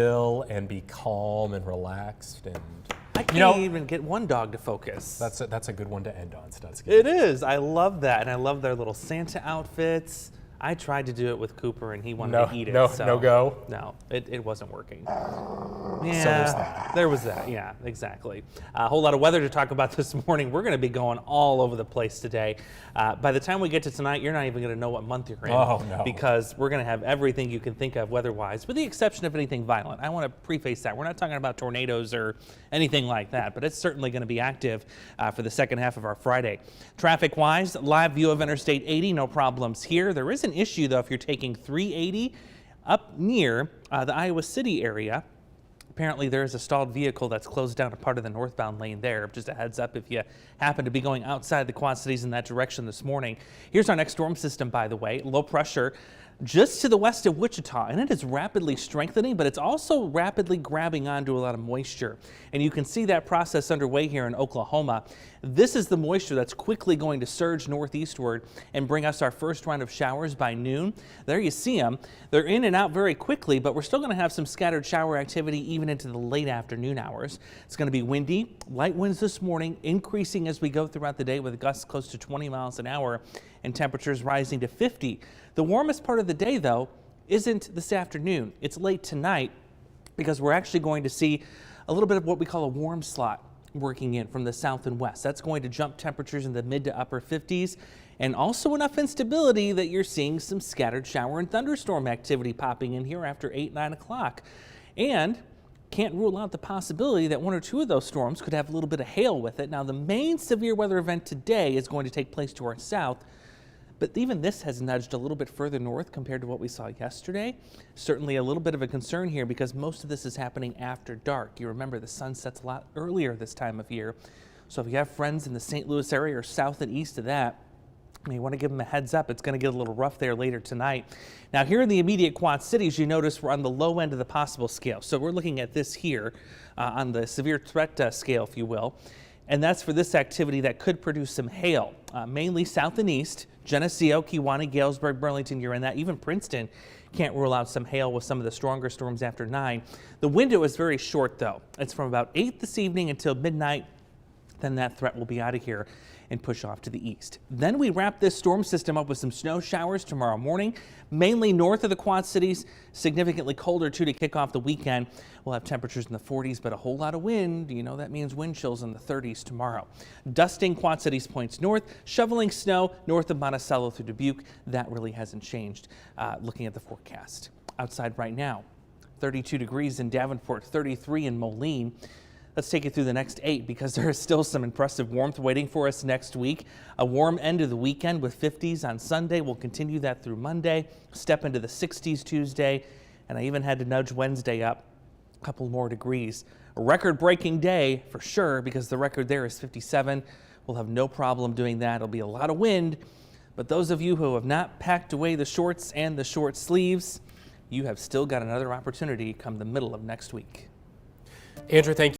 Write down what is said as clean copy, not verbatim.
chill and be calm and relaxed. And I can't even get one dog to focus. that's a good one to end on, Stutzky. It is. I love that, and I love their little Santa outfits. I tried to do it with Cooper, and he wanted to eat it. No go. No, it wasn't working. So Yeah, there's that. there was that. Yeah, exactly. A whole lot of weather to talk about this morning. We're going to be going all over the place today. By the time we get to tonight, you're not even going to know what month you're in. Oh, no. Because we're going to have everything you can think of weather-wise, with the exception of anything violent. I want to preface that. We're not talking about tornadoes or anything like that, but it's certainly going to be active for the second half of our Friday. Traffic-wise, live view of Interstate 80, no problems here. There is an issue, though, if you're taking 380 up near the Iowa City area. Apparently there is a stalled vehicle that's closed down a part of the northbound lane there. Just a heads up if you happen to be going outside the Quad Cities in that direction this morning. Here's our next storm system, by the way. Low pressure just to the west of Wichita, and it is rapidly strengthening, but it's also rapidly grabbing onto a lot of moisture. And you can see that process underway here in Oklahoma. This is the moisture that's quickly going to surge northeastward and bring us our first round of showers by noon. There you see them. They're in and out very quickly, but we're still going to have some scattered shower activity even into the late afternoon hours. It's going to be windy, light winds this morning, increasing as we go throughout the day with gusts close to 20 miles an hour and temperatures rising to 50. The warmest part of the day, though, isn't this afternoon. It's late tonight because we're actually going to see a little bit of what we call a warm slot working in from the south and west. That's going to jump temperatures in the mid to upper 50s, and also enough instability that you're seeing some scattered shower and thunderstorm activity popping in here after 8, 9 o'clock. And can't rule out the possibility that one or two of those storms could have a little bit of hail with it. Now, the main severe weather event today is going to take place to our south, but even this has nudged a little bit further north compared to what we saw yesterday. Certainly a little bit of a concern here because most of this is happening after dark. You remember the sun sets a lot earlier this time of year. So if you have friends in the St. Louis area or south and east of that, you may want to give them a heads up. It's going to get a little rough there later tonight. Now here in the immediate Quad Cities, you notice we're on the low end of the possible scale. So we're looking at this here on the severe threat scale, if you will. And that's for this activity that could produce some hail, mainly south and east. Geneseo, Kewanee, Galesburg, Burlington, you're in that. Even Princeton can't rule out some hail with some of the stronger storms after 9. The window is very short, though. It's from about 8 this evening until midnight. Then that threat will be out of here and push off to the east. Then we wrap this storm system up with some snow showers tomorrow morning, mainly north of the Quad Cities, significantly colder too to kick off the weekend. We'll have temperatures in the 40s, but a whole lot of wind. You know, that means wind chills in the 30s tomorrow. Dusting Quad Cities points north, shoveling snow north of Monticello through Dubuque. That really hasn't changed. Looking at the forecast outside right now, 32 degrees in Davenport, 33 in Moline. Let's take it through the next 8 because there is still some impressive warmth waiting for us next week. A warm end of the weekend with 50s on Sunday. We'll continue that through Monday, step into the 60s Tuesday, and I even had to nudge Wednesday up a couple more degrees. A record-breaking day for sure because the record there is 57. We'll have no problem doing that. It'll be a lot of wind, but those of you who have not packed away the shorts and the short sleeves, you have still got another opportunity come the middle of next week. Andrew, thank you.